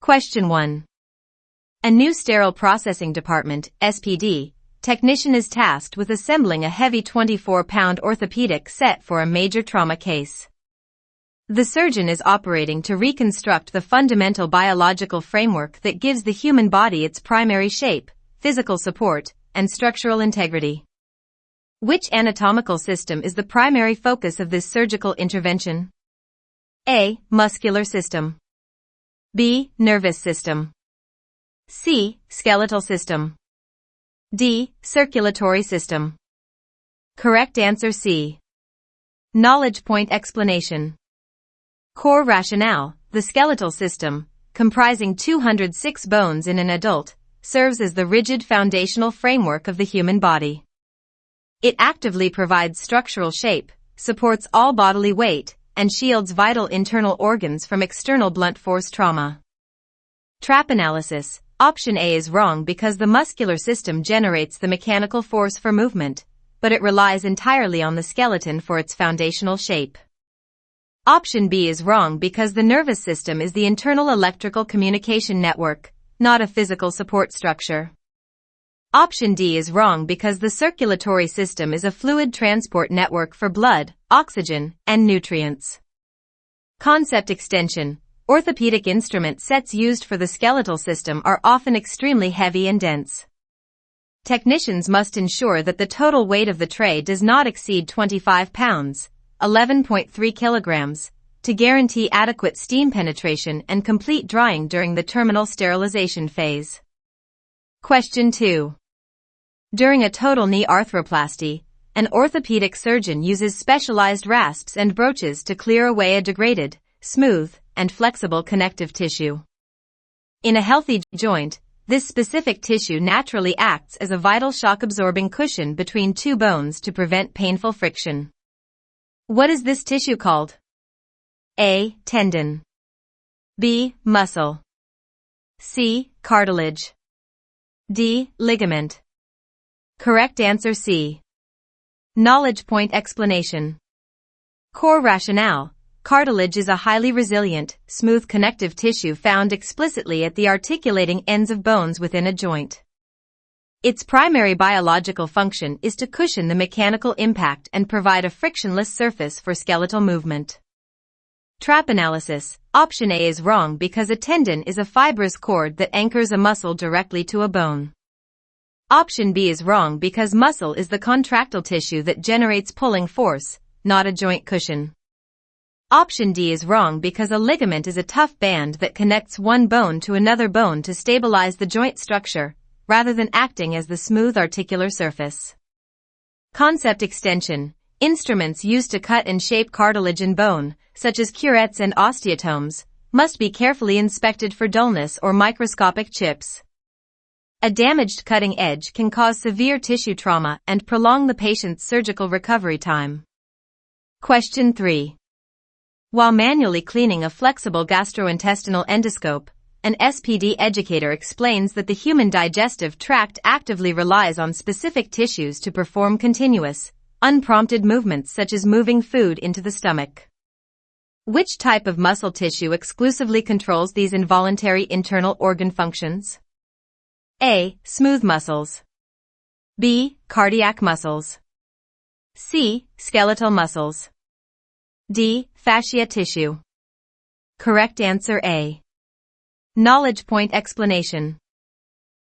Question 1. A new sterile processing department, SPD, technician is tasked with assembling a heavy 24-pound orthopedic set for a major trauma case. The surgeon is operating to reconstruct the fundamental biological framework that gives the human body its primary shape, physical support, and structural integrity. Which anatomical system is the primary focus of this surgical intervention? A. Muscular system. B. Nervous system. C. Skeletal system. D. Circulatory system. Correct answer C. Knowledge point explanation. Core rationale, the skeletal system, comprising 206 bones in an adult, serves as the rigid foundational framework of the human body. It actively provides structural shape, supports all bodily weight, and shields vital internal organs from external blunt force trauma. Trap analysis. Option A is wrong because the muscular system generates the mechanical force for movement, but it relies entirely on the skeleton for its foundational shape. Option B is wrong because the nervous system is the internal electrical communication network, not a physical support structure. Option D is wrong because the circulatory system is a fluid transport network for blood, oxygen, and nutrients. Concept extension. Orthopedic instrument sets used for the skeletal system are often extremely heavy and dense. Technicians must ensure that the total weight of the tray does not exceed 25 pounds, 11.3 kilograms, to guarantee adequate steam penetration and complete drying during the terminal sterilization phase. Question 2. During a total knee arthroplasty, an orthopedic surgeon uses specialized rasps and broaches to clear away a degraded, smooth, and flexible connective tissue. In a healthy joint, this specific tissue naturally acts as a vital shock-absorbing cushion between two bones to prevent painful friction. What is this tissue called? A. Tendon. B. Muscle. C. Cartilage. D. Ligament. Correct answer C. Knowledge point explanation. Core rationale. Cartilage is a highly resilient, smooth connective tissue found explicitly at the articulating ends of bones within a joint. Its primary biological function is to cushion the mechanical impact and provide a frictionless surface for skeletal movement. Trap analysis. Option A is wrong because a tendon is a fibrous cord that anchors a muscle directly to a bone. Option B is wrong because muscle is the contractile tissue that generates pulling force, not a joint cushion. Option D is wrong because a ligament is a tough band that connects one bone to another bone to stabilize the joint structure, rather than acting as the smooth articular surface. Concept extension. Instruments used to cut and shape cartilage and bone, such as curettes and osteotomes, must be carefully inspected for dullness or microscopic chips. A damaged cutting edge can cause severe tissue trauma and prolong the patient's surgical recovery time. Question 3. While manually cleaning a flexible gastrointestinal endoscope, an SPD educator explains that the human digestive tract actively relies on specific tissues to perform continuous, unprompted movements such as moving food into the stomach. Which type of muscle tissue exclusively controls these involuntary internal organ functions? A. Smooth muscles. B. Cardiac muscles. C. Skeletal muscles. D. Fascia tissue. Correct answer A. Knowledge point explanation.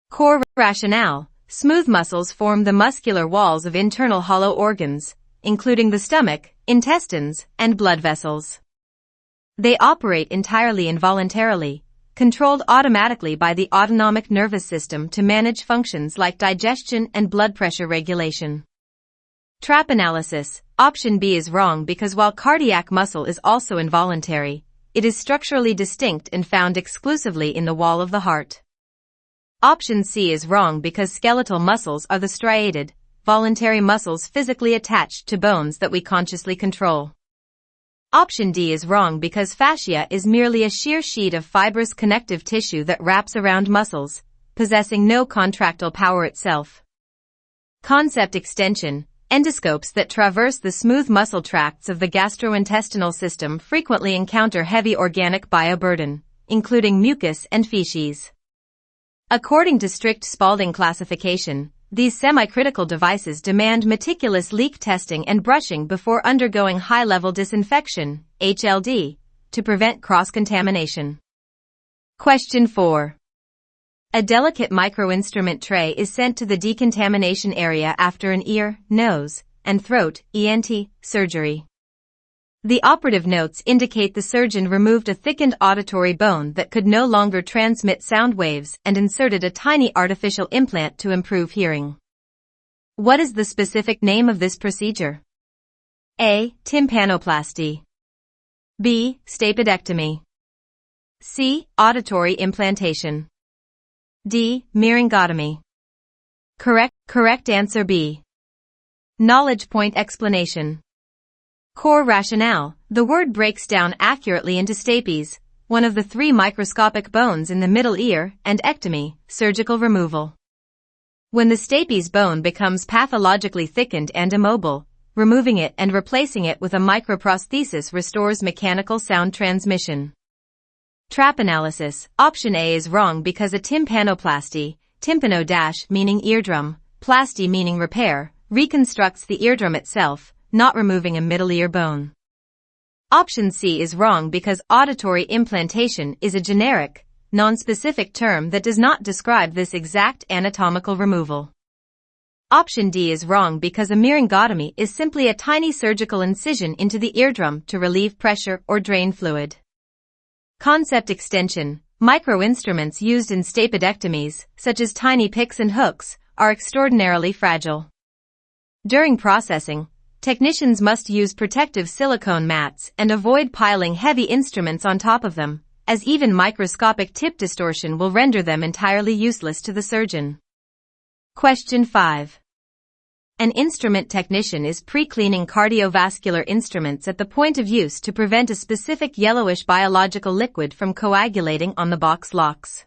Core rationale. Smooth muscles form the muscular walls of internal hollow organs, including the stomach, intestines, and blood vessels. They operate entirely involuntarily, controlled automatically by the autonomic nervous system to manage functions like digestion and blood pressure regulation. Trap analysis. Option B is wrong because while cardiac muscle is also involuntary, it is structurally distinct and found exclusively in the wall of the heart. Option C is wrong because skeletal muscles are the striated, voluntary muscles physically attached to bones that we consciously control. Option D is wrong because fascia is merely a sheer sheet of fibrous connective tissue that wraps around muscles, possessing no contractile power itself. Concept extension. Endoscopes that traverse the smooth muscle tracts of the gastrointestinal system frequently encounter heavy organic bioburden, including mucus and feces. According to strict Spalding classification, these semi-critical devices demand meticulous leak testing and brushing before undergoing high-level disinfection, HLD, to prevent cross-contamination. Question 4. A delicate microinstrument tray is sent to the decontamination area after an ear, nose, and throat (ENT) surgery. The operative notes indicate the surgeon removed a thickened auditory bone that could no longer transmit sound waves and inserted a tiny artificial implant to improve hearing. What is the specific name of this procedure? A. Tympanoplasty. B. Stapedectomy. C. Auditory implantation. D. Myringotomy. Correct answer B. Knowledge point explanation. Core rationale. The word breaks down accurately into stapes, one of the 3 microscopic bones in the middle ear, and ectomy, surgical removal. When the stapes bone becomes pathologically thickened and immobile, removing it and replacing it with a microprosthesis restores mechanical sound transmission. Trap analysis. Option A is wrong because a tympanoplasty, tympano- meaning eardrum, plasty meaning repair, reconstructs the eardrum itself, not removing a middle ear bone. Option C is wrong because auditory implantation is a generic, non-specific term that does not describe this exact anatomical removal. Option D is wrong because a myringotomy is simply a tiny surgical incision into the eardrum to relieve pressure or drain fluid. Concept extension. Microinstruments used in stapedectomies, such as tiny picks and hooks, are extraordinarily fragile. During processing, technicians must use protective silicone mats and avoid piling heavy instruments on top of them, as even microscopic tip distortion will render them entirely useless to the surgeon. Question 5. An instrument technician is pre-cleaning cardiovascular instruments at the point of use to prevent a specific yellowish biological liquid from coagulating on the box locks.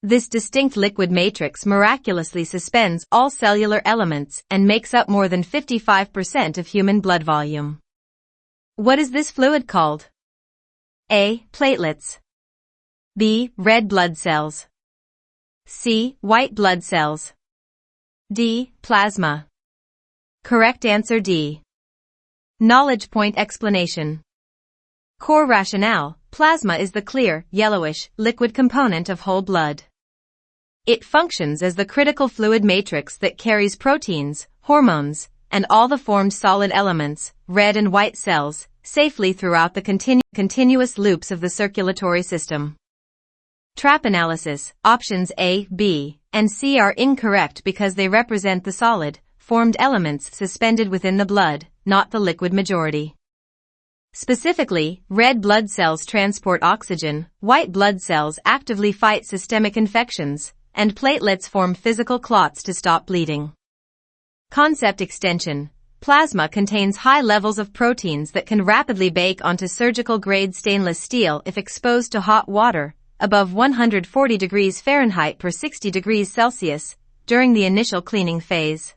This distinct liquid matrix miraculously suspends all cellular elements and makes up more than 55% of human blood volume. What is this fluid called? A. Platelets. B. Red blood cells. C. White blood cells. D. Plasma. Correct answer D. Knowledge point explanation. Core rationale. Plasma is the clear, yellowish, liquid component of whole blood. It functions as the critical fluid matrix that carries proteins, hormones, and all the formed solid elements, red and white cells, safely throughout the continuous loops of the circulatory system. Trap analysis. Options A, B, and C are incorrect because they represent the solid, formed elements suspended within the blood, not the liquid majority. Specifically, red blood cells transport oxygen, white blood cells actively fight systemic infections, and platelets form physical clots to stop bleeding. Concept extension. Plasma contains high levels of proteins that can rapidly bake onto surgical-grade stainless steel if exposed to hot water, above 140 degrees Fahrenheit per 60 degrees Celsius, during the initial cleaning phase.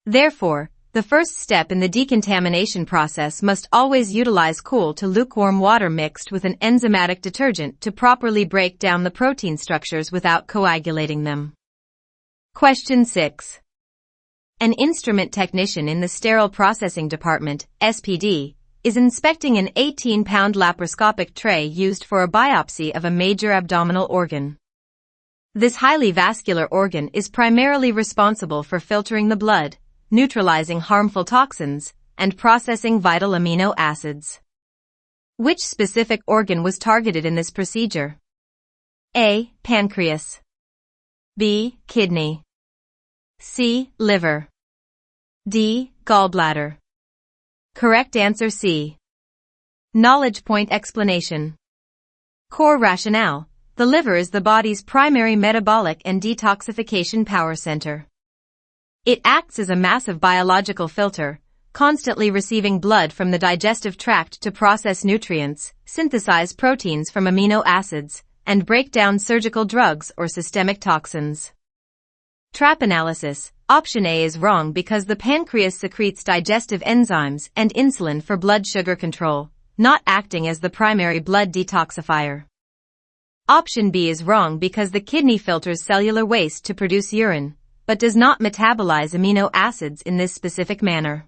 Therefore, the first step in the decontamination process must always utilize cool to lukewarm water mixed with an enzymatic detergent to properly break down the protein structures without coagulating them. Question 6. An instrument technician in the Sterile Processing Department, SPD, is inspecting an 18-pound laparoscopic tray used for a biopsy of a major abdominal organ. This highly vascular organ is primarily responsible for filtering the blood, neutralizing harmful toxins, and processing vital amino acids. Which specific organ was targeted in this procedure? A. Pancreas. B. Kidney. C. Liver. D. Gallbladder. Correct answer C. Knowledge point explanation. Core rationale. The liver is the body's primary metabolic and detoxification power center. It acts as a massive biological filter, constantly receiving blood from the digestive tract to process nutrients, synthesize proteins from amino acids, and break down surgical drugs or systemic toxins. Trap analysis. Option A is wrong because the pancreas secretes digestive enzymes and insulin for blood sugar control, not acting as the primary blood detoxifier. Option B is wrong because the kidney filters cellular waste to produce urine, but does not metabolize amino acids in this specific manner.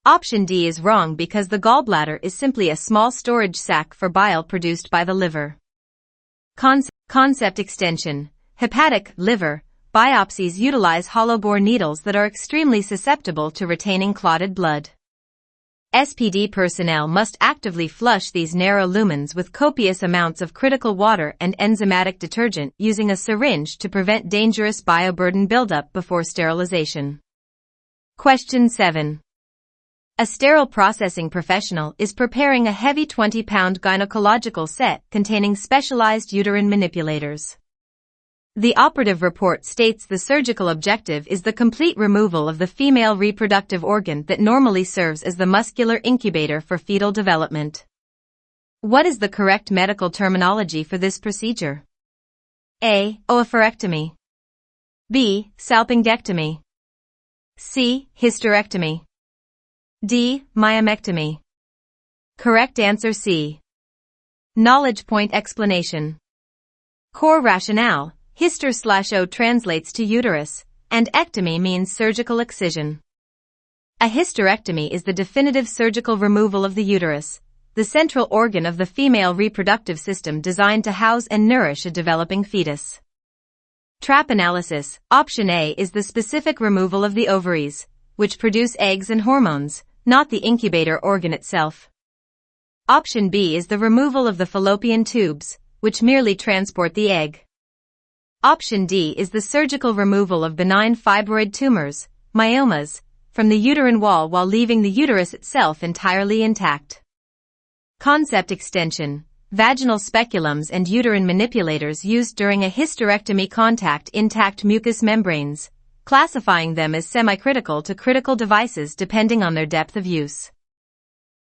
Option D is wrong because the gallbladder is simply a small storage sac for bile produced by the liver. Concept extension. Hepatic, liver, biopsies utilize hollow-bore needles that are extremely susceptible to retaining clotted blood. SPD personnel must actively flush these narrow lumens with copious amounts of critical water and enzymatic detergent using a syringe to prevent dangerous bioburden buildup before sterilization. Question 7. A sterile processing professional is preparing a heavy 20-pound gynecological set containing specialized uterine manipulators. The operative report states the surgical objective is the complete removal of the female reproductive organ that normally serves as the muscular incubator for fetal development. What is the correct medical terminology for this procedure? A. Oophorectomy. B. Salpingectomy. C. Hysterectomy. D. Myomectomy. Correct answer C. Knowledge point explanation. Core rationale. Hyster/O translates to uterus, and ectomy means surgical excision. A hysterectomy is the definitive surgical removal of the uterus, the central organ of the female reproductive system designed to house and nourish a developing fetus. Trap analysis. Option A is the specific removal of the ovaries, which produce eggs and hormones, not the incubator organ itself. Option B is the removal of the fallopian tubes, which merely transport the egg. Option D is the surgical removal of benign fibroid tumors, myomas, from the uterine wall while leaving the uterus itself entirely intact. Concept extension. Vaginal speculums and uterine manipulators used during a hysterectomy contact intact mucous membranes, classifying them as semi-critical to critical devices depending on their depth of use.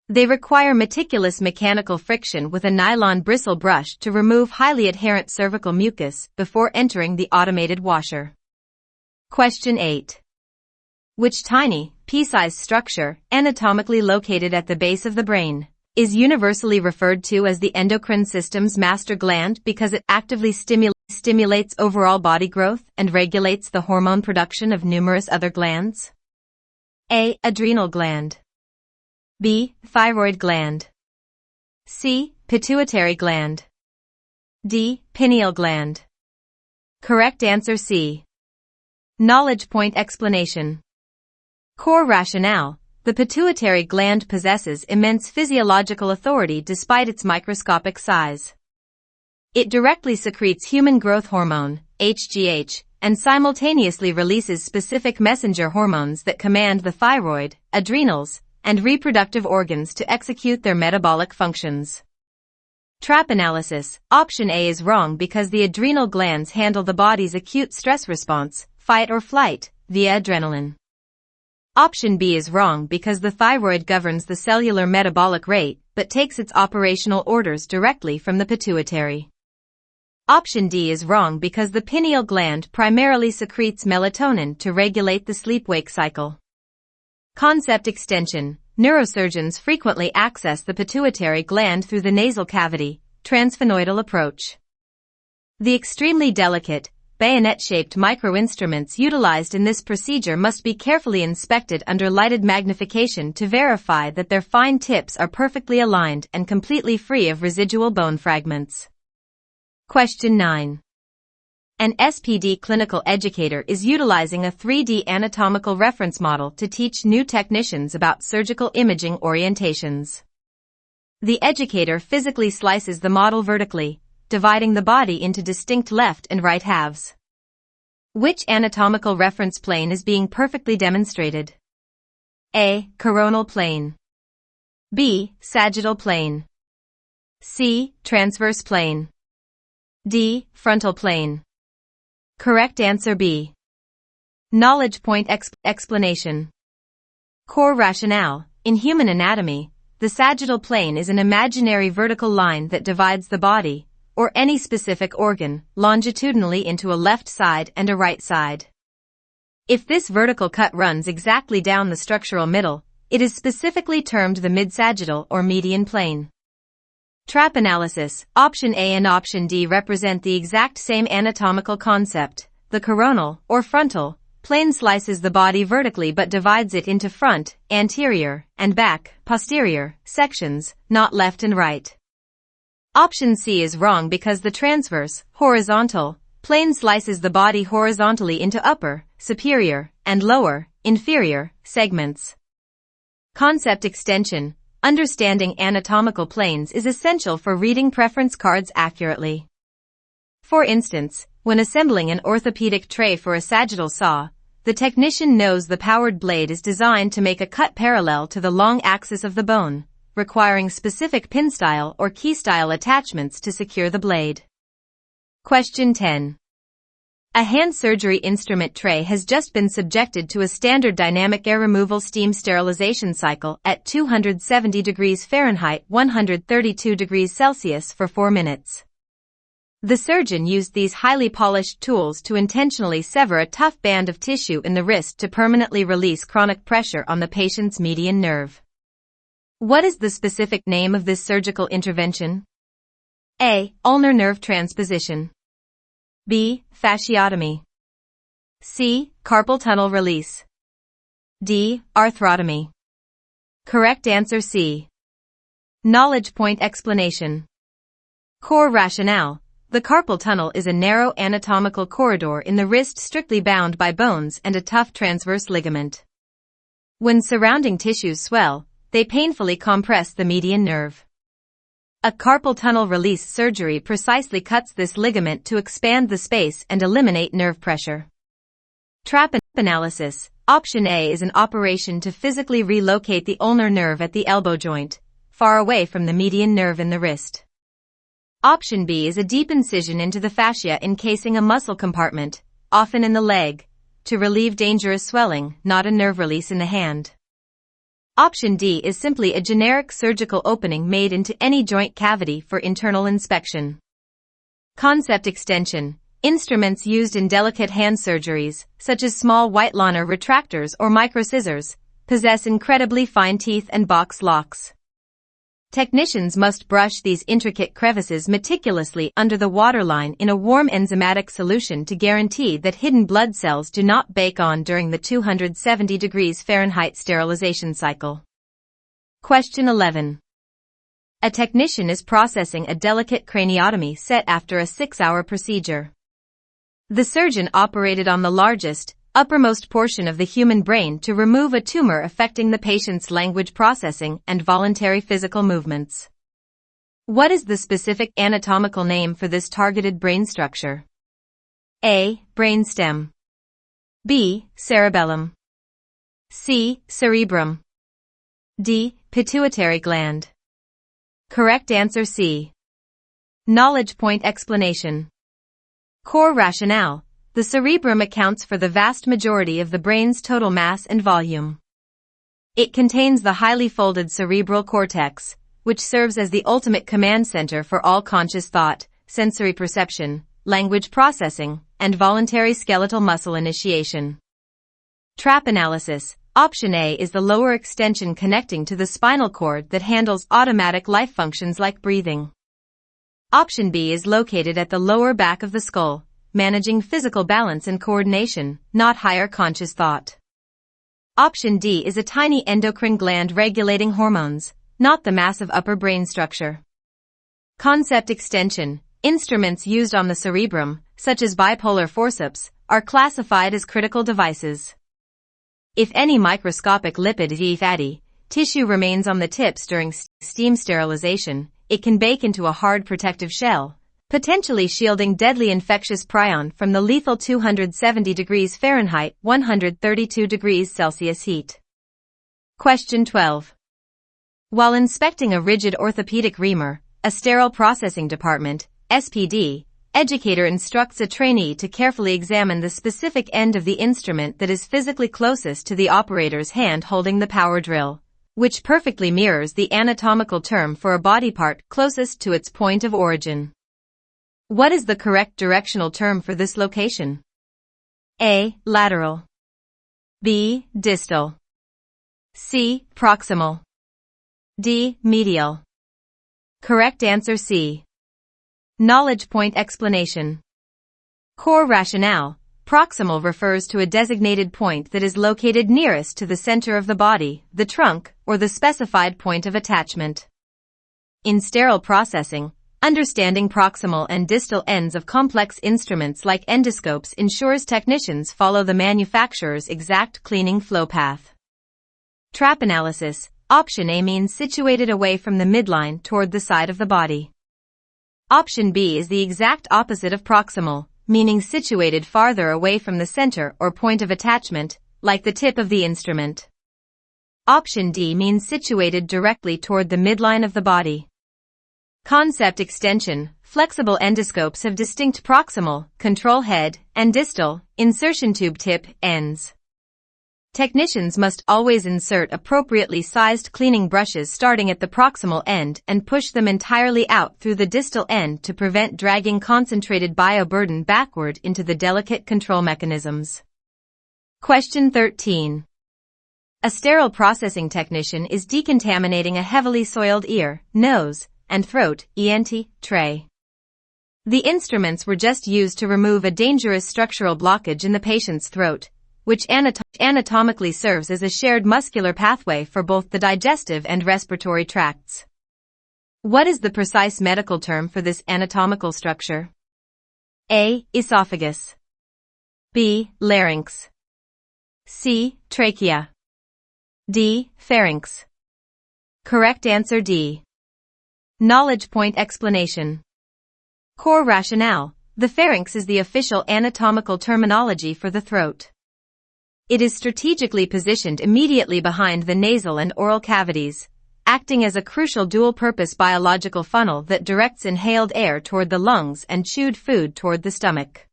They require meticulous mechanical friction with a nylon bristle brush to remove highly adherent cervical mucus before entering the automated washer. Question 8. Which tiny, pea-sized structure, anatomically located at the base of the brain, is universally referred to as the endocrine system's master gland because it actively stimulates overall body growth and regulates the hormone production of numerous other glands? A. Adrenal gland. B. Thyroid gland. C. Pituitary gland. D. Pineal gland. Correct answer C. Knowledge point explanation. Core rationale. The pituitary gland possesses immense physiological authority despite its microscopic size. It directly secretes human growth hormone, HGH, and simultaneously releases specific messenger hormones that command the thyroid, adrenals, and reproductive organs to execute their metabolic functions. Trap analysis. Option A is wrong because the adrenal glands handle the body's acute stress response, fight or flight, via adrenaline. Option B is wrong because the thyroid governs the cellular metabolic rate but takes its operational orders directly from the pituitary. Option D is wrong because the pineal gland primarily secretes melatonin to regulate the sleep-wake cycle. Concept extension. Neurosurgeons frequently access the pituitary gland through the nasal cavity, transsphenoidal approach. The extremely delicate, bayonet-shaped microinstruments utilized in this procedure must be carefully inspected under lighted magnification to verify that their fine tips are perfectly aligned and completely free of residual bone fragments. Question 9. An SPD clinical educator is utilizing a 3D anatomical reference model to teach new technicians about surgical imaging orientations. The educator physically slices the model vertically, dividing the body into distinct left and right halves. Which anatomical reference plane is being perfectly demonstrated? A. Coronal plane. B. Sagittal plane. C. Transverse plane. D. Frontal plane. Correct answer B. Knowledge point explanation. Core rationale. In human anatomy, the sagittal plane is an imaginary vertical line that divides the body, or any specific organ, longitudinally into a left side and a right side. If this vertical cut runs exactly down the structural middle, it is specifically termed the mid-sagittal or median plane. Trap analysis. Option A and Option D represent the exact same anatomical concept. The coronal, or frontal, plane slices the body vertically but divides it into front, anterior, and back, posterior, sections, not left and right. Option C is wrong because the transverse, horizontal, plane slices the body horizontally into upper, superior, and lower, inferior, segments. Concept extension. Understanding anatomical planes is essential for reading preference cards accurately. For instance, when assembling an orthopedic tray for a sagittal saw, the technician knows the powered blade is designed to make a cut parallel to the long axis of the bone, requiring specific pin style or key style attachments to secure the blade. Question 10. A hand surgery instrument tray has just been subjected to a standard dynamic air removal steam sterilization cycle at 270 degrees Fahrenheit 132 degrees Celsius for 4 minutes. The surgeon used these highly polished tools to intentionally sever a tough band of tissue in the wrist to permanently release chronic pressure on the patient's median nerve. What is the specific name of this surgical intervention? A. Ulnar nerve transposition. B. Fasciotomy. C. Carpal tunnel release. D. Arthrotomy. Correct answer C. Knowledge point explanation. Core rationale. The carpal tunnel is a narrow anatomical corridor in the wrist strictly bound by bones and a tough transverse ligament. When surrounding tissues swell, they painfully compress the median nerve. A carpal tunnel release surgery precisely cuts this ligament to expand the space and eliminate nerve pressure. Trap analysis. Option A is an operation to physically relocate the ulnar nerve at the elbow joint, far away from the median nerve in the wrist. Option B is a deep incision into the fascia encasing a muscle compartment, often in the leg, to relieve dangerous swelling, not a nerve release in the hand. Option D is simply a generic surgical opening made into any joint cavity for internal inspection. Concept extension. Instruments used in delicate hand surgeries, such as small white liner retractors or microscissors, possess incredibly fine teeth and box locks. Technicians must brush these intricate crevices meticulously under the waterline in a warm enzymatic solution to guarantee that hidden blood cells do not bake on during the 270 degrees Fahrenheit sterilization cycle. Question 11. A technician is processing a delicate craniotomy set after a 6-hour procedure. The surgeon operated on the largest, uppermost portion of the human brain to remove a tumor affecting the patient's language processing and voluntary physical movements. What is the specific anatomical name for this targeted brain structure? A. Brainstem. B. Cerebellum. C. Cerebrum. D. Pituitary gland. Correct answer C. Knowledge point explanation. Core rationale. The cerebrum accounts for the vast majority of the brain's total mass and volume. It contains the highly folded cerebral cortex, which serves as the ultimate command center for all conscious thought, sensory perception, language processing, and voluntary skeletal muscle initiation. Trap analysis. Option A is the lower extension connecting to the spinal cord that handles automatic life functions like breathing. Option B is located at the lower back of the skull, managing physical balance and coordination, not higher conscious thought. Option D is a tiny endocrine gland regulating hormones, not the massive upper brain structure. Concept extension. Instruments used on the cerebrum, such as bipolar forceps, are classified as critical devices. If any microscopic lipid fatty tissue remains on the tips during steam sterilization, it can bake into a hard protective shell, potentially shielding deadly infectious prion from the lethal 270 degrees Fahrenheit 132 degrees Celsius heat. Question 12. While inspecting a rigid orthopedic reamer, a sterile processing department, SPD, educator instructs a trainee to carefully examine the specific end of the instrument that is physically closest to the operator's hand holding the power drill, which perfectly mirrors the anatomical term for a body part closest to its point of origin. What is the correct directional term for this location? A. Lateral. B. Distal. C. Proximal. D. Medial. Correct answer C. Knowledge point explanation. Core rationale. Proximal refers to a designated point that is located nearest to the center of the body, the trunk, or the specified point of attachment. In sterile processing, understanding proximal and distal ends of complex instruments like endoscopes ensures technicians follow the manufacturer's exact cleaning flow path. Trap analysis. Option A means situated away from the midline toward the side of the body. Option B is the exact opposite of proximal, meaning situated farther away from the center or point of attachment, like the tip of the instrument. Option D means situated directly toward the midline of the body. Concept extension. Flexible endoscopes have distinct proximal, control head, and distal, insertion tube tip, ends. Technicians must always insert appropriately sized cleaning brushes starting at the proximal end and push them entirely out through the distal end to prevent dragging concentrated bioburden backward into the delicate control mechanisms. Question 13. A sterile processing technician is decontaminating a heavily soiled ear, nose, and throat (ENT) tray. The instruments were just used to remove a dangerous structural blockage in the patient's throat, which anatomically serves as a shared muscular pathway for both the digestive and respiratory tracts. What is the precise medical term for this anatomical structure? A. Esophagus. B. Larynx. C. Trachea. D. Pharynx. Correct answer D. Knowledge point explanation. Core rationale. The pharynx is the official anatomical terminology for the throat. It is strategically positioned immediately behind the nasal and oral cavities, acting as a crucial dual-purpose biological funnel that directs inhaled air toward the lungs and chewed food toward the stomach.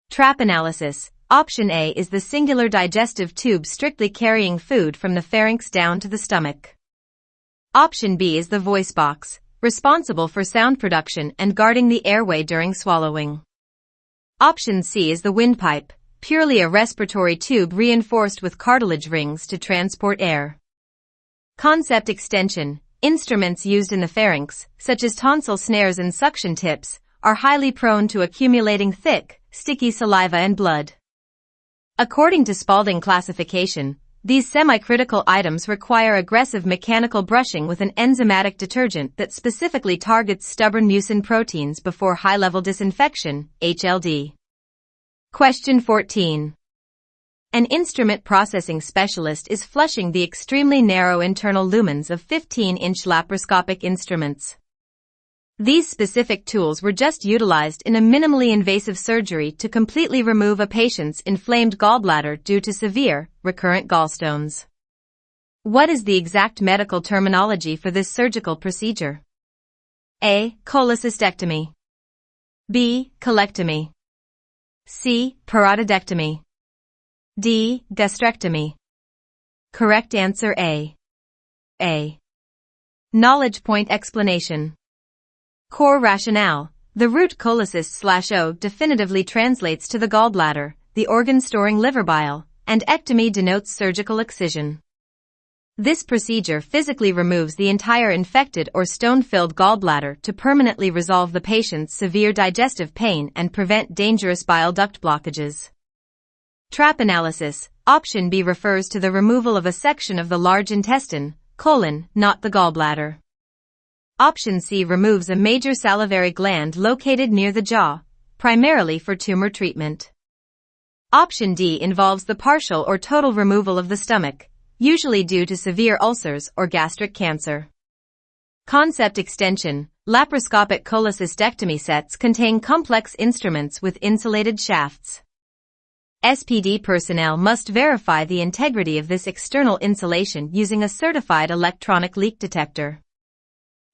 Trap analysis. Option A is the singular digestive tube strictly carrying food from the pharynx down to the stomach. Option B is the voice box, responsible for sound production and guarding the airway during swallowing. Option C is the windpipe, purely a respiratory tube reinforced with cartilage rings to transport air. Concept extension. Instruments used in the pharynx, such as tonsil snares and suction tips, are highly prone to accumulating thick, sticky saliva and blood. According to Spalding classification, these semi-critical items require aggressive mechanical brushing with an enzymatic detergent that specifically targets stubborn mucin proteins before high-level disinfection, HLD. Question 14. An instrument processing specialist is flushing the extremely narrow internal lumens of 15-inch laparoscopic instruments. These specific tools were just utilized in a minimally invasive surgery to completely remove a patient's inflamed gallbladder due to severe, recurrent gallstones. What is the exact medical terminology for this surgical procedure? A. Cholecystectomy. B. Colectomy. C. Parotidectomy. D. Gastrectomy. Correct answer A. A. Knowledge point explanation. Core rationale. The root cholecyst/O definitively translates to the gallbladder, the organ storing liver bile, and ectomy denotes surgical excision. This procedure physically removes the entire infected or stone-filled gallbladder to permanently resolve the patient's severe digestive pain and prevent dangerous bile duct blockages. Trap analysis. Option B refers to the removal of a section of the large intestine, colon, not the gallbladder. Option C removes a major salivary gland located near the jaw, primarily for tumor treatment. Option D involves the partial or total removal of the stomach, usually due to severe ulcers or gastric cancer. Concept extension. Laparoscopic cholecystectomy sets contain complex instruments with insulated shafts. SPD personnel must verify the integrity of this external insulation using a certified electronic leak detector.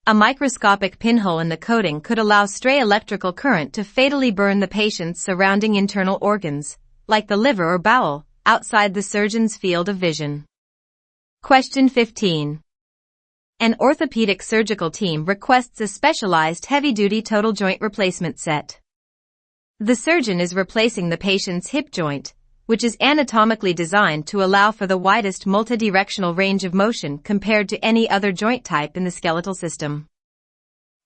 A microscopic pinhole in the coating could allow stray electrical current to fatally burn the patient's surrounding internal organs, like the liver or bowel, outside the surgeon's field of vision. Question 15. An orthopedic surgical team requests a specialized heavy-duty total joint replacement set. The surgeon is replacing the patient's hip joint, which is anatomically designed to allow for the widest multidirectional range of motion compared to any other joint type in the skeletal system.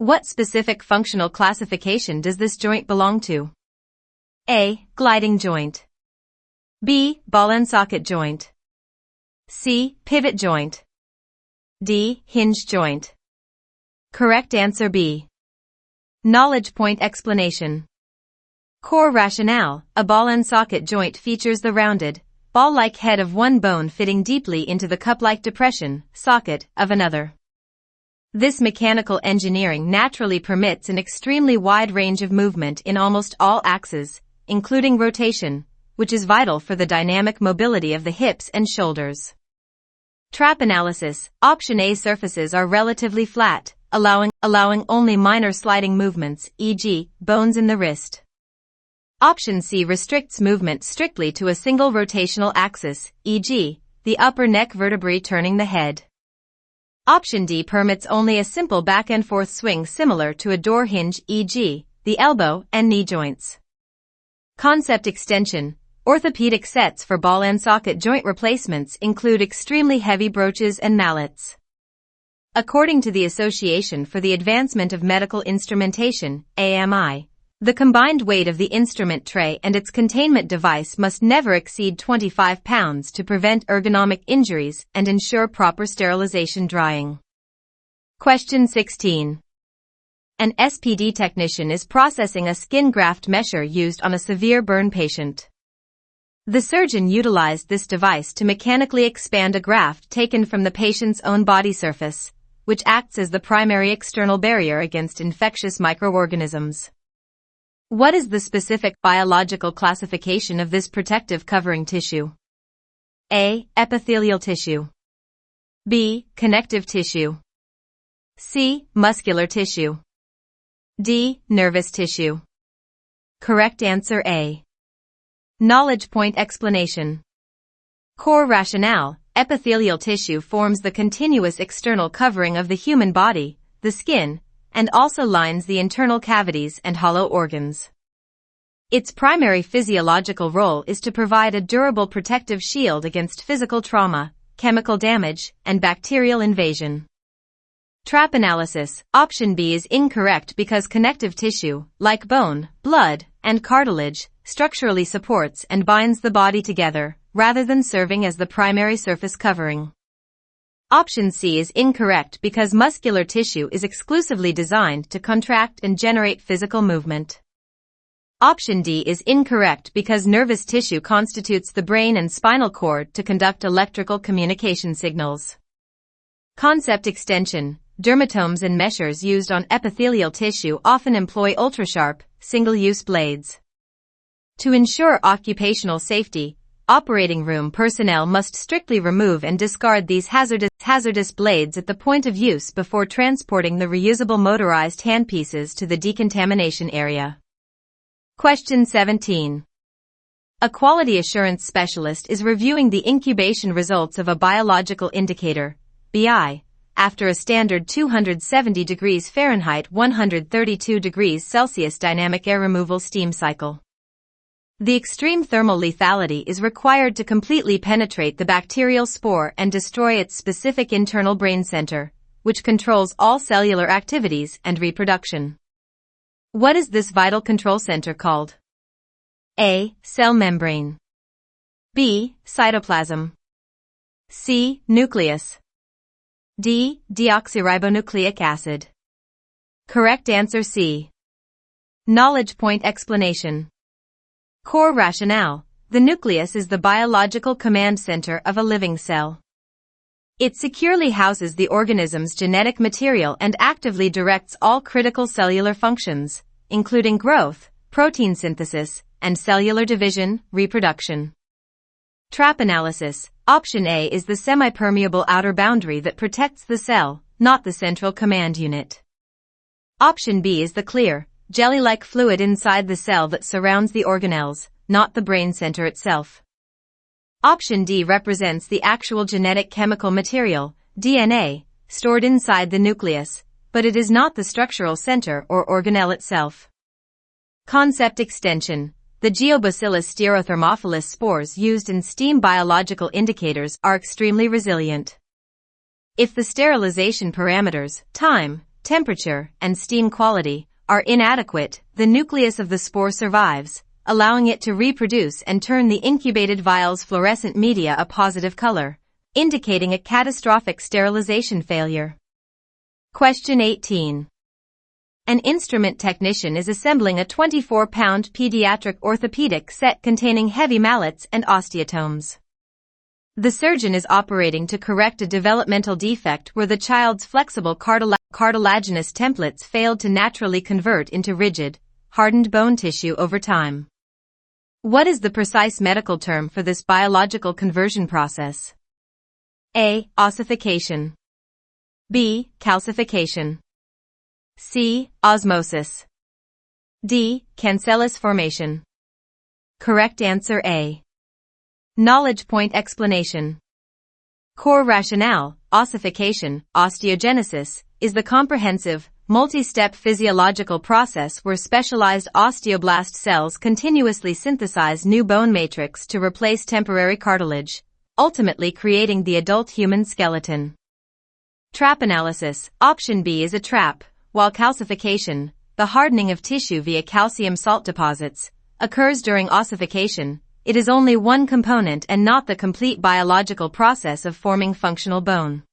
What specific functional classification does this joint belong to? A. Gliding joint. B. Ball and socket joint. C. Pivot joint. D. Hinge joint. Correct answer B. Knowledge point explanation. Core rationale: a ball and socket joint features the rounded, ball-like head of one bone fitting deeply into the cup-like depression, socket, of another. This mechanical engineering naturally permits an extremely wide range of movement in almost all axes, including rotation, which is vital for the dynamic mobility of the hips and shoulders. Trap analysis: option A, surfaces are relatively flat, allowing only minor sliding movements, e.g., bones in the wrist. Option C restricts movement strictly to a single rotational axis, e.g., the upper neck vertebrae turning the head. Option D permits only a simple back and forth swing similar to a door hinge, e.g., the elbow and knee joints. Concept extension: orthopedic sets for ball and socket joint replacements include extremely heavy broaches and mallets. According to the Association for the Advancement of Medical Instrumentation, AAMI, the combined weight of the instrument tray and its containment device must never exceed 25 pounds to prevent ergonomic injuries and ensure proper sterilization drying. Question 16. An SPD technician is processing a skin graft mesher used on a severe burn patient. The surgeon utilized this device to mechanically expand a graft taken from the patient's own body surface, which acts as the primary external barrier against infectious microorganisms. What is the specific biological classification of this protective covering tissue? A. Epithelial tissue. B. Connective tissue. C. Muscular tissue. D. Nervous tissue. Correct answer A. Knowledge point explanation. Core rationale: epithelial tissue forms the continuous external covering of the human body, the skin, and also lines the internal cavities and hollow organs. Its primary physiological role is to provide a durable protective shield against physical trauma, chemical damage, and bacterial invasion. Trap analysis: option B is incorrect because connective tissue, like bone, blood, and cartilage, structurally supports and binds the body together, rather than serving as the primary surface covering. Option C is incorrect because muscular tissue is exclusively designed to contract and generate physical movement. Option D is incorrect because nervous tissue constitutes the brain and spinal cord to conduct electrical communication signals. Concept extension: dermatomes and meshers used on epithelial tissue often employ ultrasharp, single-use blades. To ensure occupational safety, operating room personnel must strictly remove and discard these hazardous blades at the point of use before transporting the reusable motorized handpieces to the decontamination area. Question 17. A quality assurance specialist is reviewing the incubation results of a biological indicator, BI, after a standard 270 degrees Fahrenheit 132 degrees Celsius dynamic air removal steam cycle. The extreme thermal lethality is required to completely penetrate the bacterial spore and destroy its specific internal brain center, which controls all cellular activities and reproduction. What is this vital control center called? A. Cell membrane. B. Cytoplasm. C. Nucleus. D. Deoxyribonucleic acid. Correct answer C. Knowledge point explanation. Core rationale: the nucleus is the biological command center of a living cell. It securely houses the organism's genetic material and actively directs all critical cellular functions, including growth, protein synthesis, and cellular division, reproduction. Trap analysis: option A is the semi-permeable outer boundary that protects the cell, not the central command unit. Option B is the clear, jelly-like fluid inside the cell that surrounds the organelles, not the brain center itself. Option D represents the actual genetic chemical material, DNA, stored inside the nucleus, but it is not the structural center or organelle itself. Concept extension: the Geobacillus stereothermophilus spores used in steam biological indicators are extremely resilient. If the sterilization parameters, time, temperature, and steam quality, are inadequate, the nucleus of the spore survives, allowing it to reproduce and turn the incubated vial's fluorescent media a positive color, indicating a catastrophic sterilization failure. Question 18. An instrument technician is assembling a 24-pound pediatric orthopedic set containing heavy mallets and osteotomes. The surgeon is operating to correct a developmental defect where the child's flexible cartilaginous templates failed to naturally convert into rigid, hardened bone tissue over time. What is the precise medical term for this biological conversion process? A. Ossification. B. Calcification. C. Osmosis. D. Cancellous formation. Correct answer A. Knowledge point explanation. Core rationale, ossification, osteogenesis, is the comprehensive, multi-step physiological process where specialized osteoblast cells continuously synthesize new bone matrix to replace temporary cartilage, ultimately creating the adult human skeleton. Trap analysis, option B is a trap, while calcification, the hardening of tissue via calcium salt deposits, occurs during ossification. It is only one component and not the complete biological process of forming functional bone.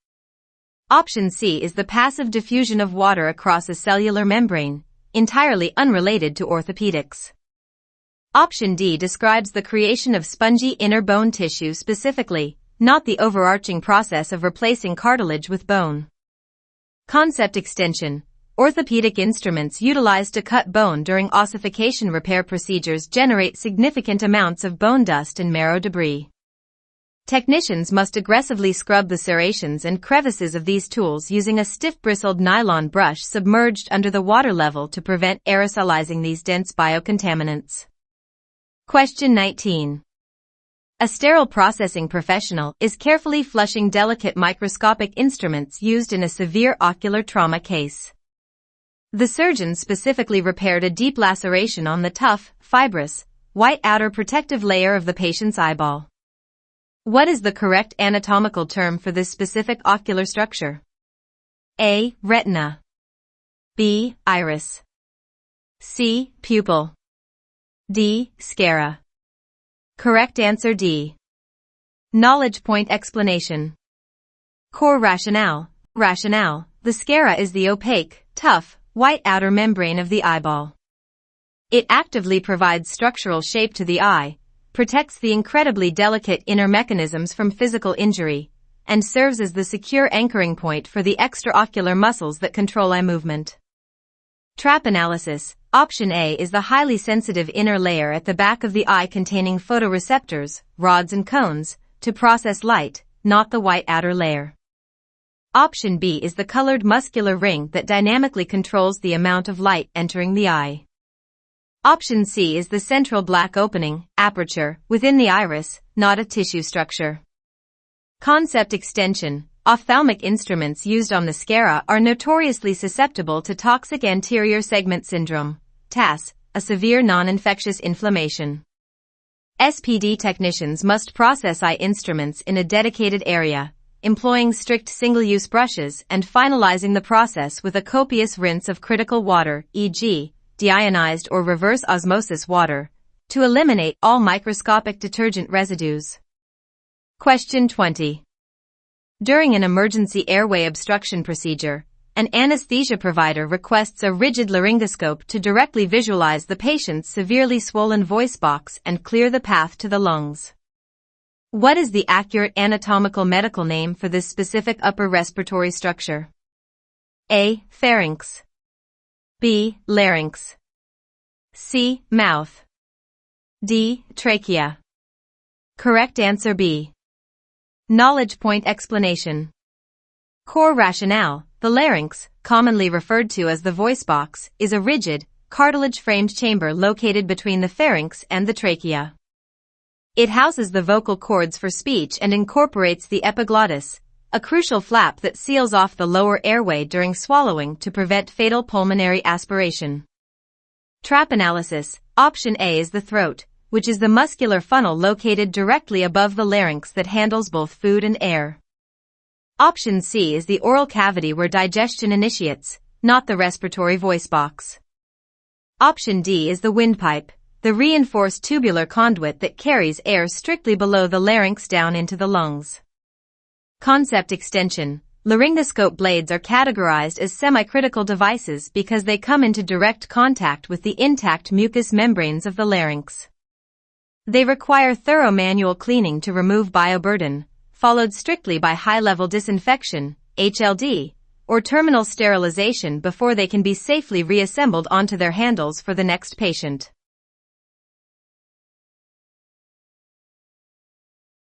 Option C is the passive diffusion of water across a cellular membrane, entirely unrelated to orthopedics. Option D describes the creation of spongy inner bone tissue specifically, not the overarching process of replacing cartilage with bone. Concept extension. Orthopedic instruments utilized to cut bone during ossification repair procedures generate significant amounts of bone dust and marrow debris. Technicians must aggressively scrub the serrations and crevices of these tools using a stiff-bristled nylon brush submerged under the water level to prevent aerosolizing these dense biocontaminants. Question 19. A sterile processing professional is carefully flushing delicate microscopic instruments used in a severe ocular trauma case. The surgeon specifically repaired a deep laceration on the tough, fibrous, white outer protective layer of the patient's eyeball. What is the correct anatomical term for this specific ocular structure? A. Retina. B. Iris. C. Pupil. D. Sclera. Correct answer D. Knowledge point explanation. Core rationale. Rationale. The sclera is the opaque, tough, white outer membrane of the eyeball. It actively provides structural shape to the eye, protects the incredibly delicate inner mechanisms from physical injury, and serves as the secure anchoring point for the extraocular muscles that control eye movement. Trap analysis. Option A is the highly sensitive inner layer at the back of the eye containing photoreceptors, rods and cones, to process light, not the white outer layer. Option B is the colored muscular ring that dynamically controls the amount of light entering the eye. Option C is the central black opening, aperture, within the iris, not a tissue structure. Concept extension. Ophthalmic instruments used on the sclera are notoriously susceptible to toxic anterior segment syndrome, TAS, a severe non-infectious inflammation. SPD technicians must process eye instruments in a dedicated area, employing strict single-use brushes and finalizing the process with a copious rinse of critical water, e.g., deionized or reverse osmosis water, to eliminate all microscopic detergent residues. Question 20. During an emergency airway obstruction procedure, an anesthesia provider requests a rigid laryngoscope to directly visualize the patient's severely swollen voice box and clear the path to the lungs. What is the accurate anatomical medical name for this specific upper respiratory structure? A. Pharynx. B. Larynx. C. Mouth. D. Trachea. Correct answer B. Knowledge point explanation. Core rationale. The larynx, commonly referred to as the voice box, is a rigid, cartilage-framed chamber located between the pharynx and the trachea. It houses the vocal cords for speech and incorporates the epiglottis, a crucial flap that seals off the lower airway during swallowing to prevent fatal pulmonary aspiration. Trap analysis. Option A is the throat, which is the muscular funnel located directly above the larynx that handles both food and air. Option C is the oral cavity where digestion initiates, not the respiratory voice box. Option D is the windpipe, the reinforced tubular conduit that carries air strictly below the larynx down into the lungs. Concept extension. Laryngoscope blades are categorized as semi-critical devices because they come into direct contact with the intact mucous membranes of the larynx. They require thorough manual cleaning to remove bioburden, followed strictly by high-level disinfection, HLD, or terminal sterilization before they can be safely reassembled onto their handles for the next patient.